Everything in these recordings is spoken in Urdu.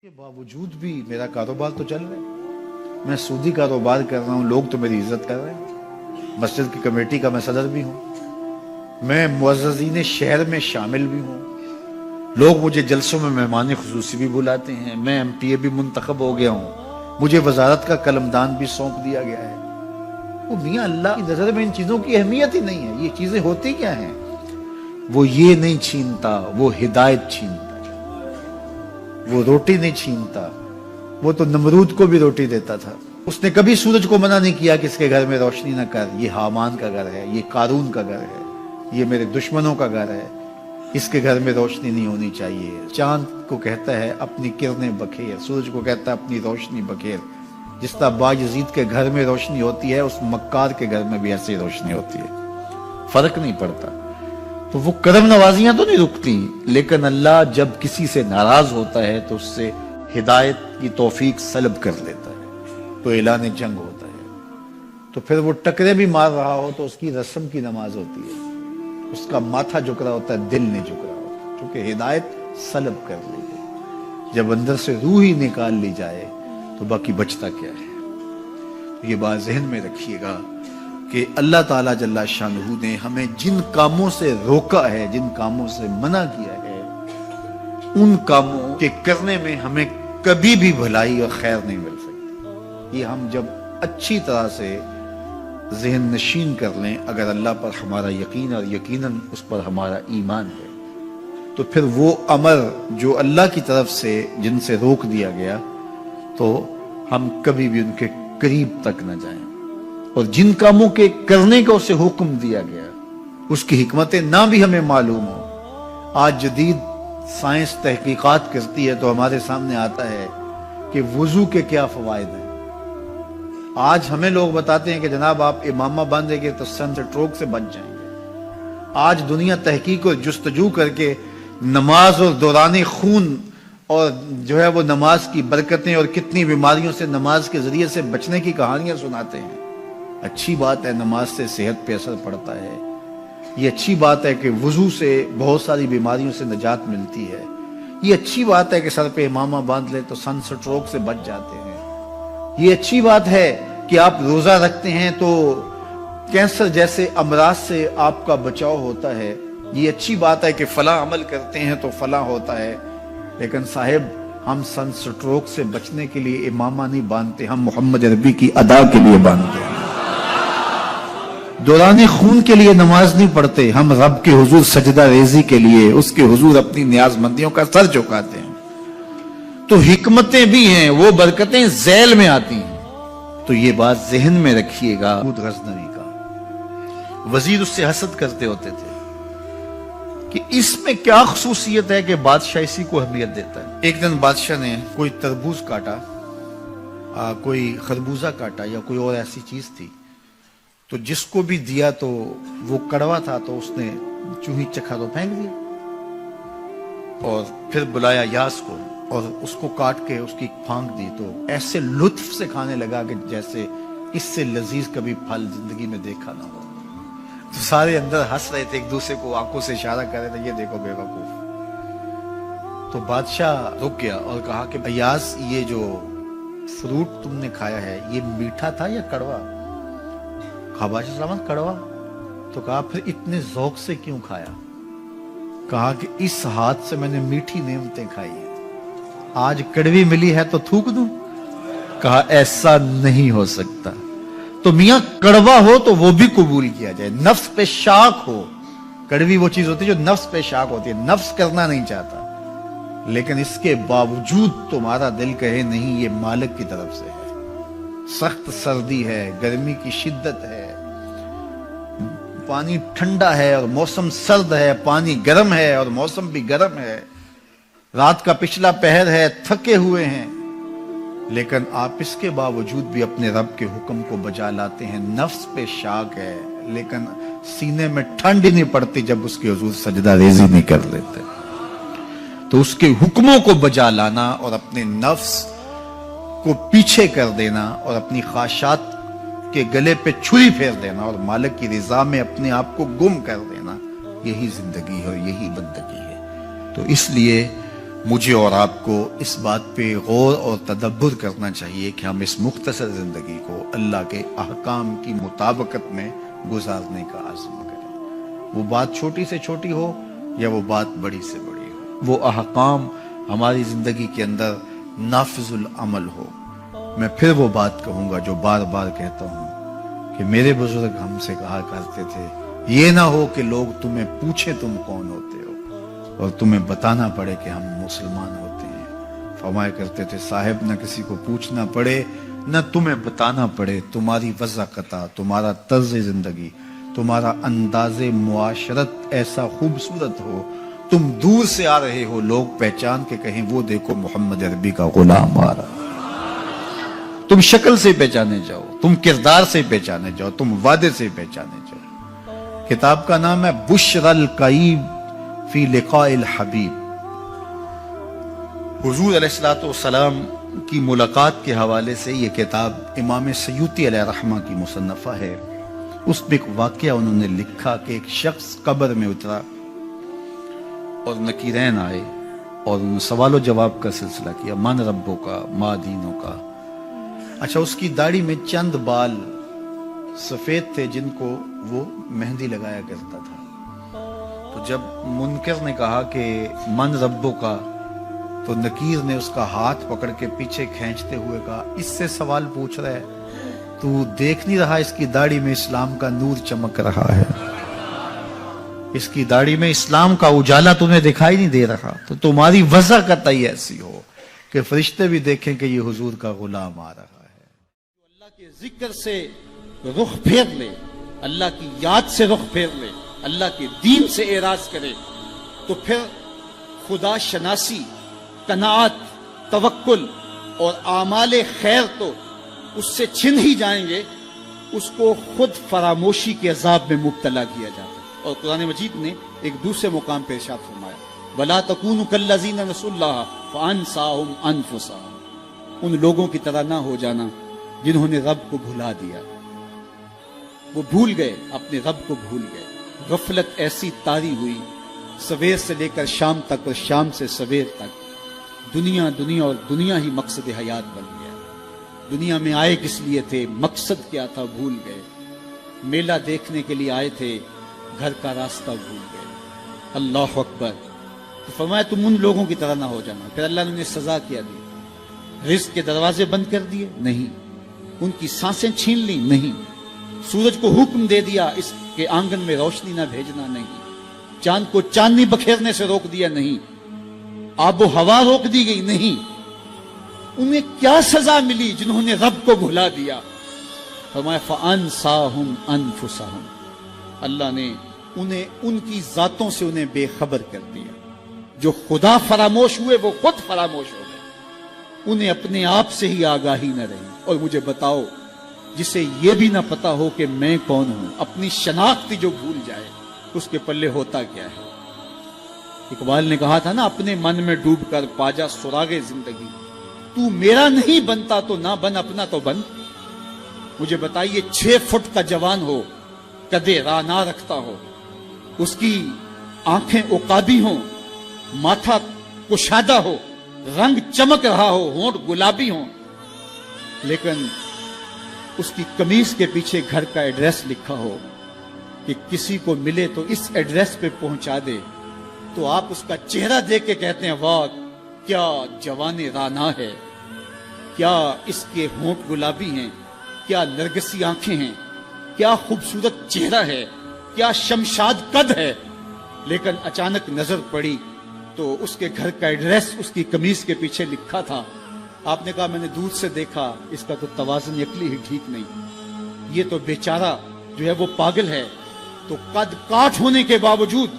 کے باوجود بھی میرا کاروبار تو چل رہا ہے، میں سودی کاروبار کر رہا ہوں، لوگ تو میری عزت کر رہے ہیں، مسجد کی کمیٹی کا میں صدر بھی ہوں، میں معززین شہر میں شامل بھی ہوں، لوگ مجھے جلسوں میں مہمان خصوصی بھی بلاتے ہیں، میں ایم پی اے بھی منتخب ہو گیا ہوں، مجھے وزارت کا قلمدان بھی سونپ دیا گیا ہے۔ وہ میاں اللہ کی نظر میں ان چیزوں کی اہمیت ہی نہیں ہے، یہ چیزیں ہوتی کیا ہیں؟ وہ یہ نہیں چھینتا، وہ ہدایت چھینتا، وہ روٹی نہیں چھینتا، وہ تو نمرود کو بھی روٹی دیتا تھا۔ اس نے کبھی سورج کو منع نہیں کیا کہ اس کے گھر میں روشنی نہ کر، یہ حامان کا گھر ہے، یہ قارون کا گھر ہے، یہ میرے دشمنوں کا گھر ہے، اس کے گھر میں روشنی نہیں ہونی چاہیے۔ چاند کو کہتا ہے اپنی کرنیں بکھیر، سورج کو کہتا ہے اپنی روشنی بکھیر۔ جس طرح باجزید کے گھر میں روشنی ہوتی ہے، اس مکار کے گھر میں بھی ایسی روشنی ہوتی ہے، فرق نہیں پڑتا۔ تو وہ کرم نوازیاں تو نہیں رکتی، لیکن اللہ جب کسی سے ناراض ہوتا ہے تو اس سے ہدایت کی توفیق سلب کر لیتا ہے، تو اعلان جنگ ہوتا ہے۔ تو پھر وہ ٹکرے بھی مار رہا ہو تو اس کی رسم کی نماز ہوتی ہے، اس کا ماتھا جھک رہا ہوتا ہے، دل نہیں جھک رہا ہوتا، کیونکہ ہدایت سلب کر لی گئی۔ جب اندر سے روح ہی نکال لی جائے تو باقی بچتا کیا ہے؟ یہ بات ذہن میں رکھیے گا کہ اللہ تعالیٰ جل شانہ نے ہمیں جن کاموں سے روکا ہے، جن کاموں سے منع کیا ہے، ان کاموں کے کرنے میں ہمیں کبھی بھی بھلائی اور خیر نہیں مل سکتی۔ یہ ہم جب اچھی طرح سے ذہن نشین کر لیں، اگر اللہ پر ہمارا یقین اور یقیناً اس پر ہمارا ایمان ہے، تو پھر وہ امر جو اللہ کی طرف سے جن سے روک دیا گیا، تو ہم کبھی بھی ان کے قریب تک نہ جائیں، اور جن کاموں کے کرنے کا اسے حکم دیا گیا اس کی حکمتیں نہ بھی ہمیں معلوم ہو۔ آج جدید سائنس تحقیقات کرتی ہے تو ہمارے سامنے آتا ہے کہ وضو کے کیا فوائد ہیں۔ آج ہمیں لوگ بتاتے ہیں کہ جناب آپ امامہ باندھیں گے تو سن سٹروک سے بچ جائیں گے۔ آج دنیا تحقیق اور جستجو کر کے نماز اور دوران خون اور جو ہے وہ نماز کی برکتیں اور کتنی بیماریوں سے نماز کے ذریعے سے بچنے کی کہانیاں سناتے ہیں۔ اچھی بات ہے، نماز سے صحت پہ اثر پڑتا ہے، یہ اچھی بات ہے کہ وضو سے بہت ساری بیماریوں سے نجات ملتی ہے، یہ اچھی بات ہے کہ سر پہ امامہ باندھ لے تو سن سٹروک سے بچ جاتے ہیں، یہ اچھی بات ہے کہ آپ روزہ رکھتے ہیں تو کینسر جیسے امراض سے آپ کا بچاؤ ہوتا ہے، یہ اچھی بات ہے کہ فلاں عمل کرتے ہیں تو فلاں ہوتا ہے۔ لیکن صاحب، ہم سن سٹروک سے بچنے کے لیے امامہ نہیں باندھتے، ہم محمد عربی کی ادا کے لیے باندھتے ہیں۔ دوران خون کے لیے نماز نہیں پڑھتے، ہم رب کے حضور سجدہ ریزی کے لیے اس کے حضور اپنی نیاز مندیوں کا سر جھکاتے ہیں۔ تو حکمتیں بھی ہیں، وہ برکتیں ذیل میں آتی ہیں۔ تو یہ بات ذہن میں رکھیے گا۔ غزنوی کا وزیر اس سے حسد کرتے ہوتے تھے کہ اس میں کیا خصوصیت ہے کہ بادشاہ اسی کو اہمیت دیتا ہے۔ ایک دن بادشاہ نے کوئی تربوز کاٹا، کوئی خربوزہ کاٹا یا کوئی اور ایسی چیز تھی، تو جس کو بھی دیا تو وہ کڑوا تھا، تو اس نے چوہی چکھا تو پھینک دیا، اور پھر بلایا یاس کو اور اس کو کاٹ کے اس کی پھانک دی، تو ایسے لطف سے کھانے لگا کہ جیسے اس سے لذیذ کبھی پھل زندگی میں دیکھا نہ ہو۔ تو سارے اندر ہنس رہے تھے، ایک دوسرے کو آنکھوں سے اشارہ کر رہے تھے، یہ دیکھو بے وقوف۔ تو بادشاہ رک گیا اور کہا کہ ایاز، یہ جو فروٹ تم نے کھایا ہے یہ میٹھا تھا یا کڑوا؟ کہا بادشاہ سلامت کڑوا۔ تو کہا پھر اتنے ذوق سے کیوں کھایا؟ کہا کہ اس ہاتھ سے میں نے میٹھی نعمتیں کھائی ہیں، آج کڑوی ملی ہے تو تھوک دوں؟ کہا ایسا نہیں ہو سکتا۔ تو میاں کڑوا ہو تو وہ بھی قبول کیا جائے، نفس پہ شاک ہو۔ کڑوی وہ چیز ہوتی ہے جو نفس پہ شاک ہوتی ہے، نفس کرنا نہیں چاہتا، لیکن اس کے باوجود تمہارا دل کہے نہیں، یہ مالک کی طرف سے ہے۔ سخت سردی ہے، گرمی کی شدت ہے، پانی ٹھنڈا ہے اور موسم سرد ہے، پانی گرم ہے اور موسم بھی گرم ہے، رات کا پچھلا پہر ہے، تھکے ہوئے ہیں، لیکن آپ اس کے باوجود بھی اپنے رب کے حکم کو بجا لاتے ہیں۔ نفس پہ شاک ہے، لیکن سینے میں ٹھنڈ ہی نہیں پڑتی جب اس کے حضور سجدہ ریزی نہیں کر لیتے۔ تو اس کے حکموں کو بجا لانا اور اپنے نفس کو پیچھے کر دینا اور اپنی خواہشات کے گلے پہ چھری پھیر دینا اور مالک کی رضا میں اپنے آپ کو گم کر دینا، یہی زندگی ہے اور یہی بندگی ہے۔ تو اس لیے مجھے اور آپ کو اس بات پہ غور اور تدبر کرنا چاہیے کہ ہم اس مختصر زندگی کو اللہ کے احکام کی مطابقت میں گزارنے کا عزم کریں، وہ بات چھوٹی سے چھوٹی ہو یا وہ بات بڑی سے بڑی ہو، وہ احکام ہماری زندگی کے اندر نافذ العمل ہو۔ میں پھر وہ بات کہوں گا جو بار بار کہتا ہوں کہ میرے بزرگ ہم سے کہا کرتے تھے، یہ نہ ہو کہ لوگ تمہیں پوچھیں تم کون ہوتے ہو اور تمہیں بتانا پڑے کہ ہم مسلمان ہوتے ہیں۔ فرمایا کرتے تھے صاحب نہ کسی کو پوچھنا پڑے نہ تمہیں بتانا پڑے، تمہاری وضاحت، تمہارا طرز زندگی، تمہارا انداز معاشرت ایسا خوبصورت ہو، تم دور سے آ رہے ہو لوگ پہچان کے کہیں وہ دیکھو محمد عربی کا غلام آ رہا، تم شکل سے پہچانے جاؤ، تم کردار سے پہچانے جاؤ، تم وعدے سے پہچانے جاؤ۔ کتاب کا نام ہے بشر القیب فی لقاء الحبیب۔ حضور علیہ السلام کی ملاقات کے حوالے سے یہ کتاب امام سیوطی علیہ رحمہ کی مصنفہ ہے۔ اس میں ایک واقعہ انہوں نے لکھا کہ ایک شخص قبر میں اترا اور نکیرین آئے اور انہوں نے سوال و جواب کا سلسلہ کیا، من ربوں کا، ما دینوں کا۔ اچھا، اس کی داڑھی میں چند بال سفید تھے جن کو وہ مہندی لگایا کرتا تھا۔ تو جب منکر نے کہا کہ من ربوں کا، تو نکیر نے اس کا ہاتھ پکڑ کے پیچھے کھینچتے ہوئے کہا اس سے سوال پوچھ رہا ہے، تو دیکھ نہیں رہا اس کی داڑھی میں اسلام کا نور چمک رہا ہے، اس کی داڑھی میں اسلام کا اجالا تمہیں دکھائی نہیں دے رہا؟ تو تمہاری وضع قطعی ایسی ہو کہ فرشتے بھی دیکھیں کہ یہ حضور کا غلام آ رہا ہے۔ اللہ کے ذکر سے رخ پھیر لے، اللہ کی یاد سے رخ پھیر لے، اللہ کے دین سے اعراض کرے، تو پھر خدا شناسی، قناعت، توکل اور اعمال خیر تو اس سے چھن ہی جائیں گے، اس کو خود فراموشی کے عذاب میں مبتلا کیا جاتا ہے۔ اور قرآن مجید نے ایک دوسرے مقام پہ ارشاد فرمایا وَلَا تَكُونُوا كَالَّذِينَ نَسُوا اللَّهَ فَأَنسَاهُمْ أَنفُسَهُمْ، ان لوگوں کی طرح نہ ہو جانا جنہوں نے رب کو بھلا دیا، وہ بھول گئے، اپنے رب کو بھول گئے، غفلت ایسی طاری ہوئی سویر سے لے کر شام تک اور شام سے سویر تک دنیا اور دنیا ہی مقصد حیات بن گیا۔ دنیا میں آئے کس لیے تھے، مقصد کیا تھا، بھول گئے۔ میلہ دیکھنے کے لیے آئے تھے، گھر کا راستہ بھول گئے۔ اللہ اکبر۔ تو فرمایا تم ان لوگوں کی طرح نہ ہو جانا۔ پھر اللہ نے انہیں سزا کیا دی، رزق کے دروازے بند کر دیے؟ نہیں۔ ان کی سانسیں چھین لی؟ نہیں۔ سورج کو حکم دے دیا اس کے آنگن میں روشنی نہ بھیجنا؟ نہیں۔ چاند کو چاندنی بکھیرنے سے روک دیا؟ نہیں۔ آب و ہوا روک دی گئی؟ نہیں۔ انہیں کیا سزا ملی جنہوں نے رب کو بھلا دیا؟ فرمایا فَأَنسَاهُمْ أَنفُسَهُمْ، اللہ نے انہیں ان کی ذاتوں سے انہیں بے خبر کر دیا۔ جو خدا فراموش ہوئے وہ خود فراموش ہو گئے، انہیں اپنے آپ سے ہی آگاہی نہ رہی۔ اور مجھے بتاؤ، جسے یہ بھی نہ پتا ہو کہ میں کون ہوں، اپنی شناخت جو بھول جائے، اس کے پلے ہوتا کیا ہے؟ اقبال نے کہا تھا نا، اپنے من میں ڈوب کر پاجا سراغے زندگی، تو میرا نہیں بنتا تو نہ بن، اپنا تو بن۔ مجھے بتائیے 6 فٹ کا جوان ہو، قدے رانا رکھتا ہو، اس کی آنکھیں عقابی ہوں، ماتھا کشادہ ہو، رنگ چمک رہا ہو، ہونٹ گلابی ہوں، لیکن اس کی قمیض کے پیچھے گھر کا ایڈریس لکھا ہو کہ کسی کو ملے تو اس ایڈریس پہ پہنچا دے، تو آپ اس کا چہرہ دیکھ کے کہتے ہیں واہ کیا جوان رانا ہے، کیا اس کے ہونٹ گلابی ہیں، کیا نرگسی آنکھیں ہیں، کیا خوبصورت چہرہ ہے، کیا شمشاد قد ہے۔ لیکن اچانک نظر پڑی تو اس کے گھر کا ایڈریس اس کی قمیض کے پیچھے لکھا تھا۔ آپ نے کہا میں نے دور سے دیکھا، اس کا تو توازن عقلی ہی ٹھیک نہیں، یہ تو بیچارہ جو ہے وہ پاگل ہے۔ تو قد کاٹ ہونے کے باوجود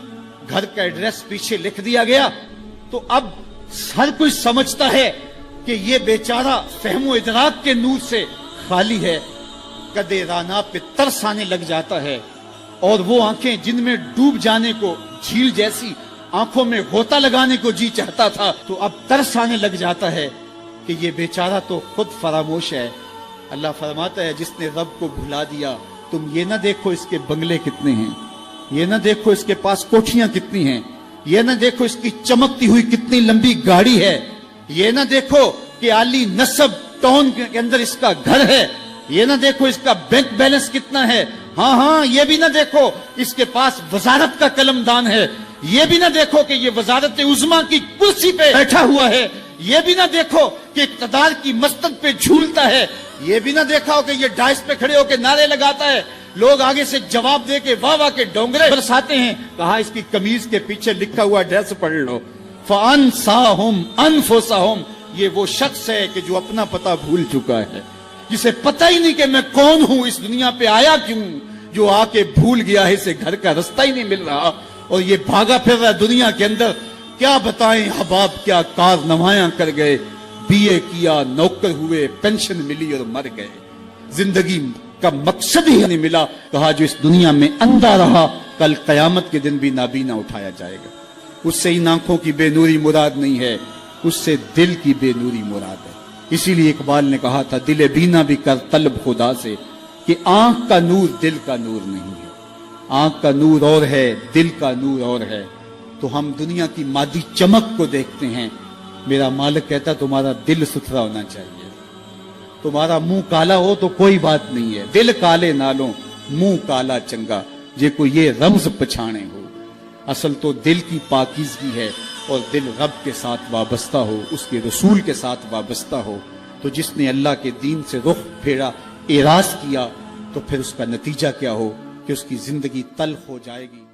گھر کا ایڈریس پیچھے لکھ دیا گیا، تو اب ہر کوئی سمجھتا ہے کہ یہ بیچارہ فہم و ادراک کے نور سے خالی ہے۔ قدے رانا پہ ترس آنے لگ جاتا ہے، اور وہ آنکھیں جن میں ڈوب جانے کو، جھیل جیسی آنکھوں میں غوطہ لگانے کو جی چاہتا تھا، تو اب ترس آنے لگ جاتا ہے کہ یہ بیچارہ تو خود فراموش ہے۔ اللہ فرماتا ہے جس نے رب کو بھلا دیا، تم یہ نہ دیکھو اس کے بنگلے کتنے ہیں، یہ نہ دیکھو اس کے پاس کوٹھیاں کتنی ہیں، یہ نہ دیکھو اس کی چمکتی ہوئی کتنی لمبی گاڑی ہے، یہ نہ دیکھو کہ عالی نسب ٹاؤن کے اندر اس کا گھر ہے، یہ نہ دیکھو اس کا بینک بیلنس کتنا ہے، ہاں یہ بھی نہ دیکھو اس کے پاس وزارت کا قلم دان ہے، یہ بھی نہ دیکھو کہ یہ وزارت عظمیٰ کی کرسی پہ بیٹھا ہوا ہے، یہ بھی نہ دیکھو کہ اقتدار کی مستق پہ جھولتا ہے، یہ بھی نہ دیکھا ہو کہ یہ ڈائس پہ کھڑے ہو کے نعرے لگاتا ہے، لوگ آگے سے جواب دے کے واہ واہ کے ڈونگرے برساتے ہیں۔ کہا اس کی قمیض کے پیچھے لکھا ہوا ایڈریس پڑھ لو، فَأَنْسَاهُمْ أَنفُسَهُمْ، یہ وہ شخص ہے کہ جو اپنا پتہ بھول چکا ہے، جسے پتہ ہی نہیں کہ میں کون ہوں، اس دنیا پہ آیا کیوں، جو آ کے بھول گیا ہے، اسے گھر کا رستہ ہی نہیں مل رہا اور یہ بھاگا پھر رہا دنیا کے اندر۔ کیا بتائیں احباب کیا کارنامائیاں کر گئے، بی اے کیا، نوکر ہوئے، پینشن ملی اور مر گئے، زندگی کا مقصد ہی نہیں ملا۔ کہا جو اس دنیا میں اندھا رہا کل قیامت کے دن بھی نابینا اٹھایا جائے گا۔ اس سے ان آنکھوں کی بے نوری مراد نہیں ہے، اس سے دل کی بے نوری مراد ہے۔ اسی لیے اقبال نے کہا تھا دل بینا بھی کر طلب خدا سے، کہ آنکھ کا نور دل کا نور نہیں ہے، آنکھ کا نور اور ہے، دل کا نور اور ہے۔ تو ہم دنیا کی مادی چمک کو دیکھتے ہیں، میرا مالک کہتا تمہارا دل ستھرا ہونا چاہیے، تمہارا منہ کالا ہو تو کوئی بات نہیں ہے، دل کالے نالوں منہ کالا چنگا، جے کو یہ رمز پچھانے ہو۔ اصل تو دل کی پاکیزگی ہے، اور دل رب کے ساتھ وابستہ ہو، اس کے رسول کے ساتھ وابستہ ہو۔ تو جس نے اللہ کے دین سے رخ پھیرا، اعراض کیا، تو پھر اس کا نتیجہ کیا ہو کہ اس کی زندگی تلخ ہو جائے گی۔